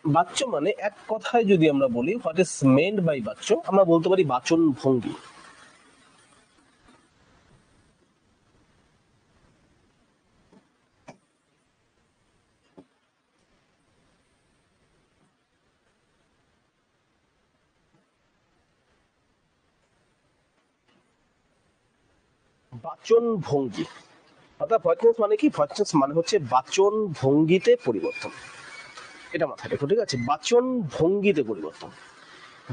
বাচ্য মানে এক কথায় যদি আমরা বলি হোয়াট ইজ মেন্ড বাই বাচ্য, আমরা বলতে পারি বাচন ভঙ্গি। বাচন ভঙ্গি অর্থাৎ ভয়েসনেস মানে কি? ভয়েসনেস মানে হচ্ছে বাচন ভঙ্গিতে পরিবর্তন। এটা মাথায় রেখো, ঠিক আছে? বাচন ভঙ্গিতে পরিবর্তন।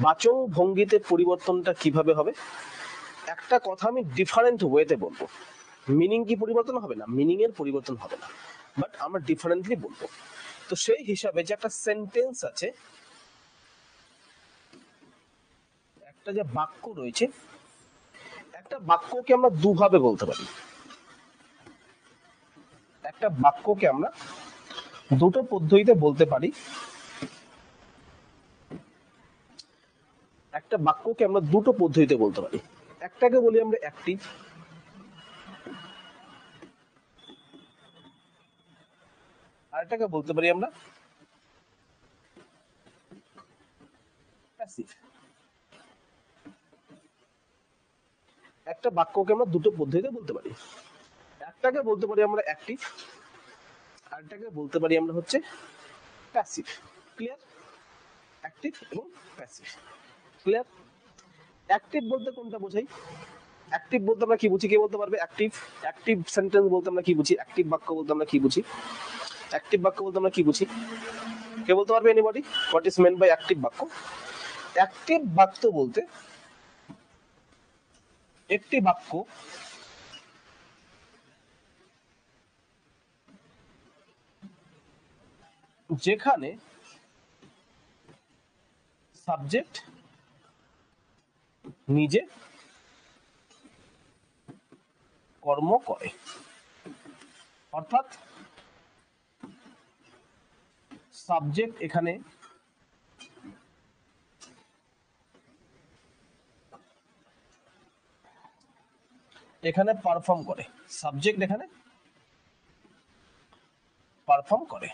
বাচন ভঙ্গিতে পরিবর্তনটা কিভাবে হবে? একটা কথা আমি ডিফারেন্ট ওয়েতে বলবো, মিনিং কি পরিবর্তন হবে না? মিনিং এর পরিবর্তন হবে না, বাট আমরা ডিফারেন্টলি বলবো। তো সেই হিসাবে যে একটা সেন্টেন্স আছে, একটা যে বাক্য রয়েছে, একটা বাক্যকে আমরা দুভাবে বলতে পারি। একটা বাক্যকে আমরা দুটো পদ্ধতিতে বলতে পারি। একটা বাক্যকে আমরা দুটো পদ্ধতিতে বলতে পারি। একটাকে বলি আমরা অ্যাক্টিভ, আর এটাকে বলতে পারি আমরা প্যাসিভ। একটা বাক্যকে আমরা দুটো পদ্ধতিতে বলতে পারি। একটাকে বলতে পারি আমরা অ্যাক্টিভ, আর এটাকে বলতে পারি আমরা হচ্ছে প্যাসিভ। ক্লিয়ার? অ্যাক্টিভ এবং প্যাসিভ। ক্লিয়ার? অ্যাক্টিভ বলতে কোনটা বোঝাই? অ্যাক্টিভ বলতে আমরা কি বুঝি? কে বলতে পারবে অ্যাক্টিভ? অ্যাক্টিভ সেন্টেন্স বলতে আমরা কি বুঝি? অ্যাক্টিভ বাক্য বলতে আমরা কি বুঝি? অ্যাক্টিভ বাক্য বলতে আমরা কি বুঝি? কে বলতে পারবে? Anybody? What is meant by active বাক্য? অ্যাক্টিভ বাক্য বলতে একটি বাক্য যেখানে সাবজেক্ট নিজে কর্ম করে, অর্থাৎ সাবজেক্ট এখানে পারফর্ম করে, সাবজেক্ট এখানে পারফর্ম করে,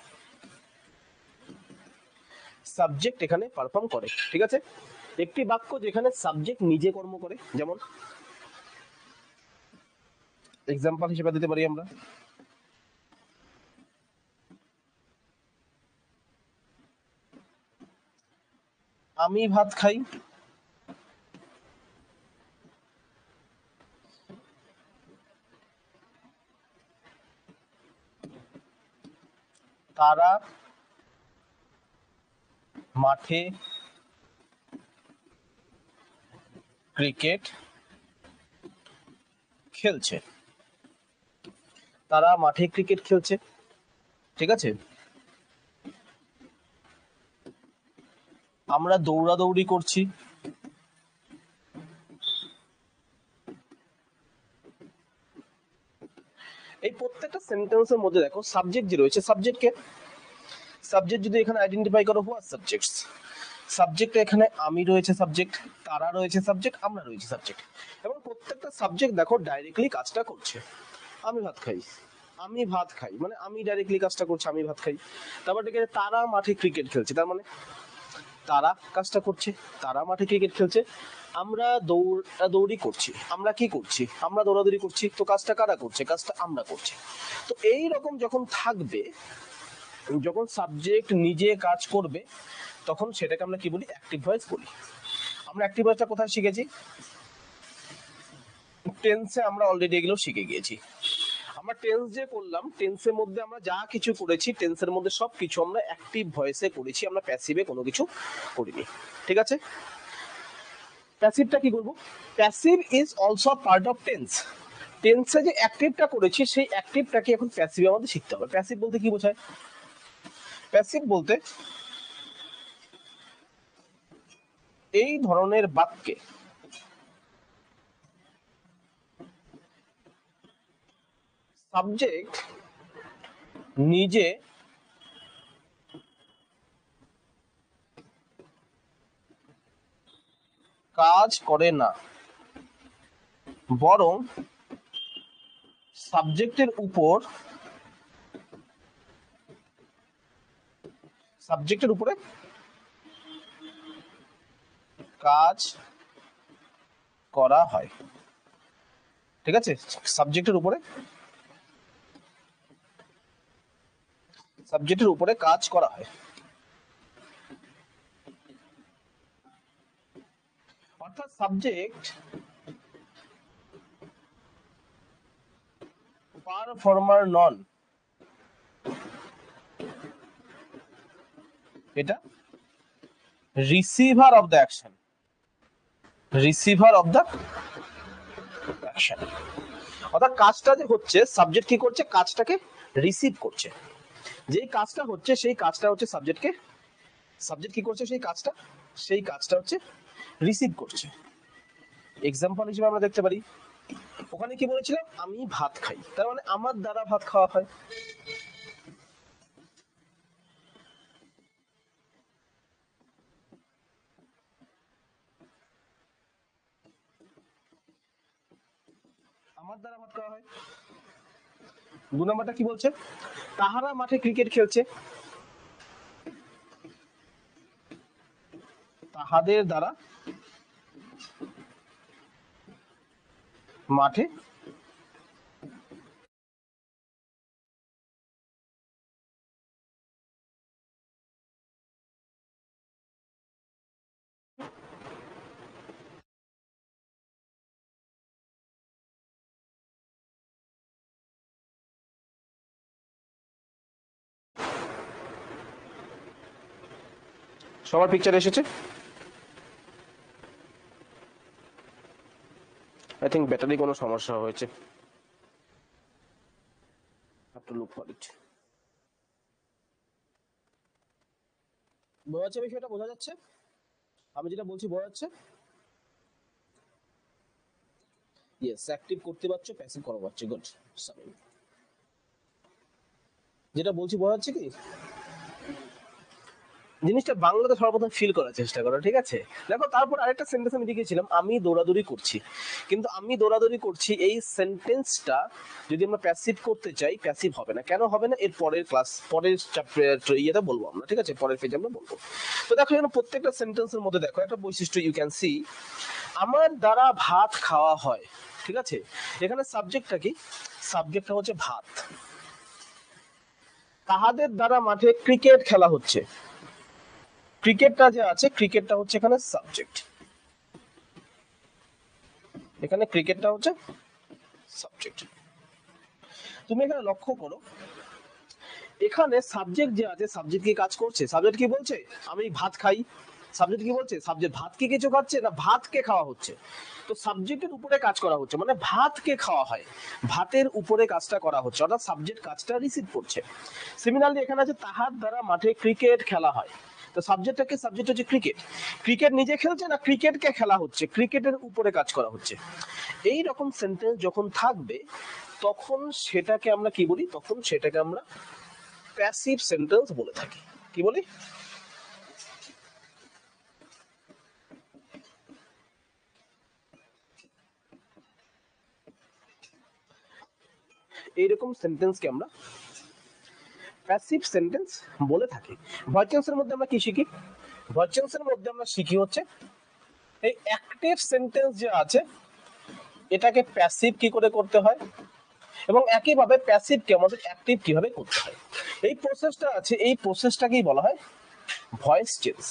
সাবজেক্ট এখানে পারফর্ম করে। ঠিক আছে? একটি বাক্য যেখানে সাবজেক্ট নিজে কর্ম করে, যেমন এক্সাম্পল হিসেবে দিতে পারি আমরা আমি ভাত খাই, তারা মাঠে ক্রিকেট খেলছে, তারা মাঠে ক্রিকেট খেলছে। ঠিক আছে? আমরা দৌড়াদৌড়ি করছি, এই প্রত্যেকটা সেন্টেন্সের মধ্যে দেখো সাবজেক্ট যে রয়েছে, সাবজেক্ট যদি এখানে আইডেন্টিফাই করো, হোয়াট সাবজেক্টস? সাবজেক্ট এখানে আমি রয়েছে, সাবজেক্ট তারা রয়েছে, সাবজেক্ট আমরা রয়েছে, সাবজেক্ট। এবং প্রত্যেকটা সাবজেক্ট দেখো ডাইরেক্টলি কাজটা করছে। আমি ভাত খাই, আমি ভাত খাই মানে আমি ডাইরেক্টলি কাজটা করছে, আমি ভাত খাই। তারপর ঠিক আছে, তারা মাঠে ক্রিকেট খেলছে, তার মানে তারা কাজটা করছে, তারা মাঠে ক্রিকেট খেলছে। আমরা দৌড়াদৌড়ি করছি, আমরা কি করছি? আমরা দৌড়াদৌড়ি করছি, তো কাজটা কারা করছে? কাজটা আমরা করছি। তো এই রকম যখন থাকবে, যখন সাবজেক্ট নিজে কাজ করবে, তখন সেটাকে আমরা কি বলি? অ্যাক্টিভ ভয়েস বলি। আমরা অ্যাক্টিভ ভয়েসটা কোথায় শিখেছি? টেন্সে আমরা অলরেডি এগুলো শিখে গিয়েছি। আমরা টেন্স যে করলাম, টেন্সের মধ্যে আমরা যা কিছু করেছি, টেন্সের মধ্যে সব কিছু আমরা অ্যাক্টিভ ভয়েসে করেছি, আমরা প্যাসিভে কোনো কিছু করিনি। ঠিক আছে? প্যাসিভটা কি করব? Passive is also part of tense. টেন্সে যে অ্যাক্টিভটা করেছি, সেই অ্যাক্টিভটাকে এখন প্যাসিভে আমাদের শিখতে হবে। প্যাসিভ বলতে কি বোঝায়? প্যাসিভ বলতে এই ধরনের বাক্যে সাবজেক্ট নিজে কাজ করে না, বরং সাবজেক্টের উপর সাবজেক্টের উপরে কাজ করা হয়, ঠিক আছে, সাবজেক্টের উপরে কাজ করা হয়। অর্থাৎ সাবজেক্ট পারফর্মার নন, এটা receiver of the action, receiver of the action. অর্থাৎ কাজটা যে হচ্ছে সাবজেক্ট কি করছে, কাজটাকে রিসিভ করছে। যেই কাজটা হচ্ছে সেই কাজটা হচ্ছে সাবজেক্টকে, সাবজেক্ট কি করছে সেই কাজটা হচ্ছে রিসিভ করছে। এক্সাম্পল হিসেবে আমরা দেখতে পারি, ওখানে কি বলেছিলাম, আমি ভাত খাই, তার মানে আমার দ্বারা ভাত খাওয়া হয়। আমার দ্বারা ভাত খাওয়া হয়। 2 নম্বরটা কি বলছে, তাহারা মাঠে ক্রিকেট খেলছে, তাহাদের দ্বারা মাঠে সবার পিকচার এসেছে? আই থিঙ্ক ব্যাটারি কোনো সমস্যা হয়েছে, have to look for it. বোঝা যাচ্ছে বিষয়টা, বোঝা যাচ্ছে আমি যেটা বলছি, বোঝা যাচ্ছে? ইয়েস, অ্যাক্টিভ করতে পারছো, প্যাসিভ করা পারছো, গুড। যেটা বলছি বোঝা যাচ্ছে কি? জিনিসটা বাংলাতে সর্বপ্রথম ফিল করার চেষ্টা করো, ঠিক আছে? দেখো, তারপর আরেকটা সেন্টেন্স আমি লিখেছিলাম, আমি দৌড়াদৌড়ি করছি। কিন্তু আমি দৌড়াদৌড়ি করছি এই সেন্টেন্সটা যদি আমরা প্যাসিভ করতে চাই, প্যাসিভ হবে না। কেন হবে না? এর পরের ক্লাস, পরের চ্যাপ্টার ইয়েতে বলবো আমরা, ঠিক আছে? পরের পেজে আমরা বলবো। তো দেখো, এখানে প্রত্যেকটা সেন্টেন্সের মধ্যে দেখো একটা বৈশিষ্ট্য ইউ ক্যান সি, আমার দ্বারা ভাত খাওয়া হয়, ঠিক আছে? এখানে সাবজেক্টটা কি? সাবজেক্টটা হচ্ছে ভাত। তাহাদের দ্বারা মাঠে ক্রিকেট খেলা হচ্ছে, ক্রিকেটটা যে আছে, ক্রিকেটটা হচ্ছে এখানে সাবজেক্ট, এখানে ক্রিকেটটা হচ্ছে সাবজেক্ট। তুমি এখানে লক্ষ্য করো, এখানে সাবজেক্ট যে আছে, সাবজেক্ট কি কাজ করছে? সাবজেক্ট কি বলছে? আমি ভাত খাই। সাবজেক্ট কি বলছে? সাবজেক্ট ভাত কি কিছু খাচ্ছে না, ভাতকে খাওয়া হচ্ছে। তো সাবজেক্টের উপরে কাজ করা হচ্ছে, মানে ভাতকে খাওয়া হয়, ভাতের উপরে কাজটা করা হচ্ছে, অর্থাৎ সাবজেক্ট কাজটা রিসিভ করছে। সিমিলারলি এখানে আছে তাহার দ্বারা মাঠে ক্রিকেট খেলা হয়, তো সাবজেক্টটাকে, সাবজেক্ট হচ্ছে ক্রিকেট। ক্রিকেট নিজে খেলছে না, ক্রিকেটকে খেলা হচ্ছে, ক্রিকেটের উপরে কাজ করা হচ্ছে। এই রকম সেন্টেন্স যখন থাকবে তখন সেটাকে আমরা কি বলি? তখন সেটাকে আমরা প্যাসিভ সেন্টেন্স বলে থাকি। কি বলি? এইরকম সেন্টেন্সকে আমরা প্যাসিভ সেন্টেন্স বলে থাকি। ভয়েস টেন্সের মধ্যে আমরা কি শিখি? ভয়েস টেন্সের মধ্যে আমরা শিখি হচ্ছে এই অ্যাক্টিভ সেন্টেন্স যে আছে এটাকে প্যাসিভ কি করে করতে হয়, এবং একইভাবে প্যাসিভকে আমাদের অ্যাক্টিভ কিভাবে করতে হয়। এই প্রসেসটা আছে, এই প্রসেসটাকেই বলা হয় ভয়েস চেঞ্জ।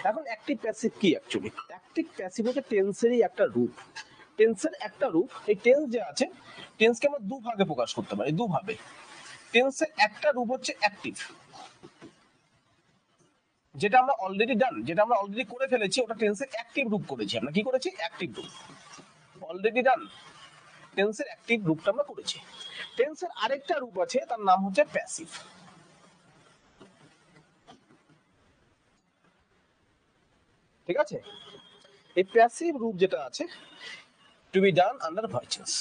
এখন অ্যাক্টিভ প্যাসিভ কি? অ্যাকচুয়ালি অ্যাক্টিভ প্যাসিভ হচ্ছে টেন্সেরই একটা রূপ, টেন্সের একটা রূপ। এই টেন্স যে আছে, টেন্সকে আমরা দুভাগে প্রকাশ করতে পারি, দুভাবে। টেন্সের একটা রূপ হচ্ছে অ্যাক্টিভ, যেটা আমরা অলরেডি ডান, যেটা আমরা অলরেডি করে ফেলেছি, ওটা টেন্সের অ্যাক্টিভ রূপ করেছি। আমরা কি করেছি? অ্যাক্টিভ রূপ, অলরেডি ডান, টেন্সের অ্যাক্টিভ রূপটা আমরা করেছি। টেন্সের আরেকটা রূপ আছে, তার নাম হচ্ছে প্যাসিভ, ঠিক আছে? এই প্যাসিভ রূপ যেটা আছে, to be done under voice change,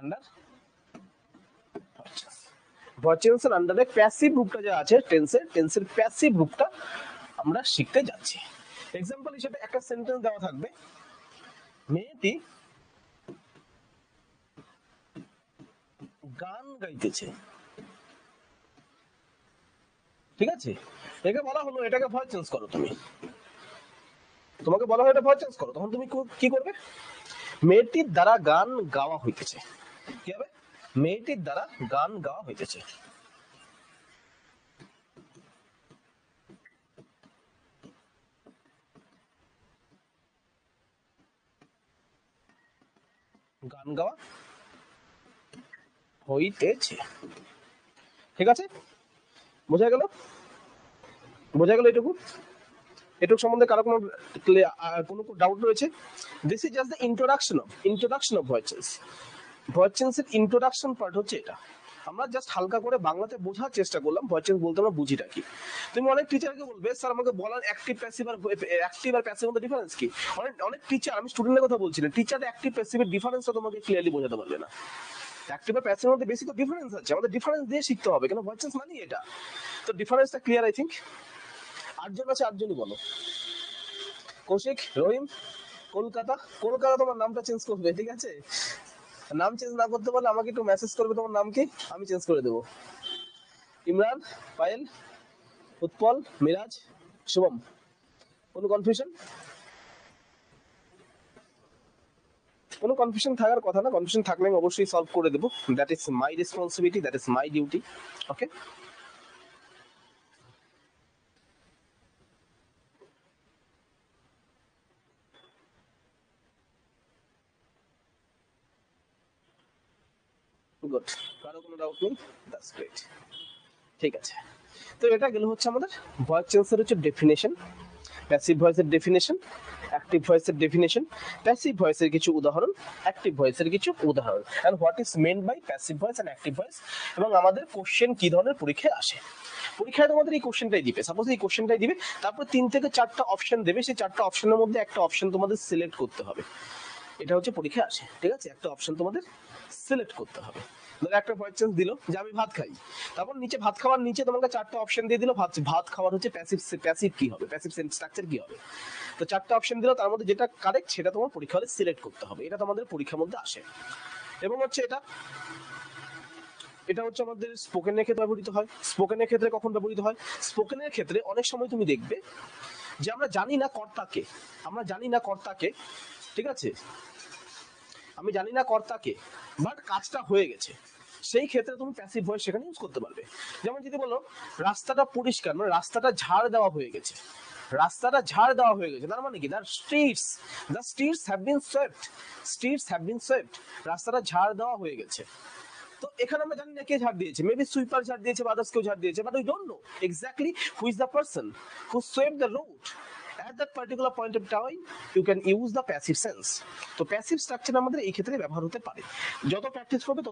under voice চেঞ্জের আন্ডারে প্যাসিভ রূপটা যে আছে টেন্সের, টেন্সের প্যাসিভ রূপটা আমরা শিখতে যাচ্ছি। এক্সাম্পল হিসেবে একটা সেন্টেন্স দেওয়া থাকবে, মেয়েটি গান গাইতেছে, ঠিক আছে, একে বলা হলো এটাকে ভয়েস চেঞ্জ করো তুমি, তোমাকে বলা হয় এটা ভয়েস চেঞ্জ করো, তখন তুমি কি করবে? মেয়েটির দ্বারা গান গাওয়া হইতেছে, কি হবে? মেয়েটির দ্বারা গান গাওয়া হইতেছে। গান গাওয়া হইতেছে, ঠিক আছে, বোঝা গেল? বোঝা গেল এটুকু? এটুকু সম্বন্ধে কারো কোনো ডাউট রয়েছে? This is just the introduction of voice change. Voice চেঞ্জের ইন্ট্রোডাকশন পার্ট হচ্ছে এটা। আমরা জাস্ট হালকা করে বাংলাতে বোঝার চেষ্টা করলাম ভয়েস চেঞ্জ বলতে আমরা বুঝিটা কি। তুমি অনেক টিচারকে বলবে স্যার আমাকে বলার অ্যাক্টিভ প্যাসিভ আর প্যাসিভ মধ্যে ডিফারেন্স কি? অনেক টিচার, আমি স্টুডেন্টের কথা বলছি না, টিচার অ্যাক্টিভ প্যাসিভের ডিফারেন্সটা তোমাকে ক্লিয়ারলি বোঝাতে পারবে না। অ্যাক্টিভ আর প্যাসিভের মধ্যে বেসিক ডিফারেন্স আছে, আমাদের ডিফারেন্স দিয়ে শিখতে হবে, কেন ভয়েস চেঞ্জ মানে এটা। তো ডিফারেন্সটা ক্লিয়ার আই থিঙ্ক। আটজন আছে, আটজনই বলো। কৌশিক, রহিম, কলকাতা। কলকাতা তোমার নামটা চেঞ্জ করবে, ঠিক আছে? নাম চেঞ্জ না করতে পারলে আমাকে একটু মেসেজ করবে তোমার নাম কি, আমি চেঞ্জ করে দেবো। ইমরান, পায়েল, উৎপল, মিরাজ, শুভম। কোনো কনফিউশন? কোনো কনফিউশন থাকার কথা না, কনফিউশন থাকলে আমি অবশ্যই সলভ করে দেবো। That is my responsibility, that is my duty. Okay, good. কারো কোনো ডাউট নেই? That's great. ঠিক আছে, তো এটা গেল হচ্ছে আমাদের ভয়েস চেঞ্জের হচ্ছে ডেফিনেশন, প্যাসিভ ভয়েসের ডেফিনেশন, অ্যাক্টিভ ভয়েসের ডেফিনেশন, প্যাসিভ ভয়েসের কিছু উদাহরণ, অ্যাক্টিভ ভয়েসের কিছু উদাহরণ, and what is meant by passive voice and active voice, এবং আমাদের কোশ্চেন কি ধরনের পরীক্ষায় আসে। পরীক্ষায় তোমাদের এই কোশ্চেনটাই দিবে, সাপোজ এই কোশ্চেনটাই দিবে, তারপর 3 থেকে 4টা অপশন দেবে, সেই 4টা অপশনের মধ্যে একটা অপশন তোমাদের সিলেক্ট করতে হবে। এটা হচ্ছে পরীক্ষায় আসে, ঠিক আছে? একটা অপশন তোমাদের সিলেক্ট করতে হবে। ধরো একটা ভয়েস চেঞ্জ দিল যে আমি ভাত খাই, তারপর নিচে ভাত খাওয়ার নিচে তোমাকে 4টা অপশন দিয়ে দিল, ভাত খাওয়ার হচ্ছে প্যাসিভ কি হবে, প্যাসিভ স্ট্রাকচার কি হবে। তো 4টা অপশন দিল, তার মধ্যে যেটা কারেক্ট সেটা তোমার পরীক্ষা হলে সিলেক্ট করতে হবে। এটা তোমাদের পরীক্ষার মধ্যে আসে। এবং হচ্ছে এটা হচ্ছে আমাদের স্পোকেনের ক্ষেত্রে ব্যবহৃত হয়। স্পোকেনের ক্ষেত্রে কখন ব্যবহৃত হয়? স্পোকেনের ক্ষেত্রে অনেক সময় তুমি দেখবে যে আমরা জানি না কর্তাকে, ঠিক আছে, আমি জানি না কর্তাকে, বাট কাজটা হয়ে গেছে, সেই ক্ষেত্রে তুমি প্যাসিভ ভয়েস সেখানে ইউজ করতে পারবে। যেমন যদি বলো রাস্তাটা পরিষ্কার, মানে রাস্তাটা ঝাড় দেওয়া হয়ে গেছে, তার মানে কি the streets have been swept, রাস্তাটা ঝাড় দেওয়া হয়ে গেছে। তো এখানে আমরা জানি না কে ঝাড় দিয়েছে, মেবি সুইপার ঝাড় দিয়েছে বা আদার্স কেউ ঝাড় দিয়েছে, but we don't know exactly who is the person who swept the road at that particular point of time. You can use the passive sense. তো প্যাসিভ স্ট্রাকচার আমাদের এই ক্ষেত্রে ব্যবহার হতে পারে। যত প্র্যাকটিস করবে তত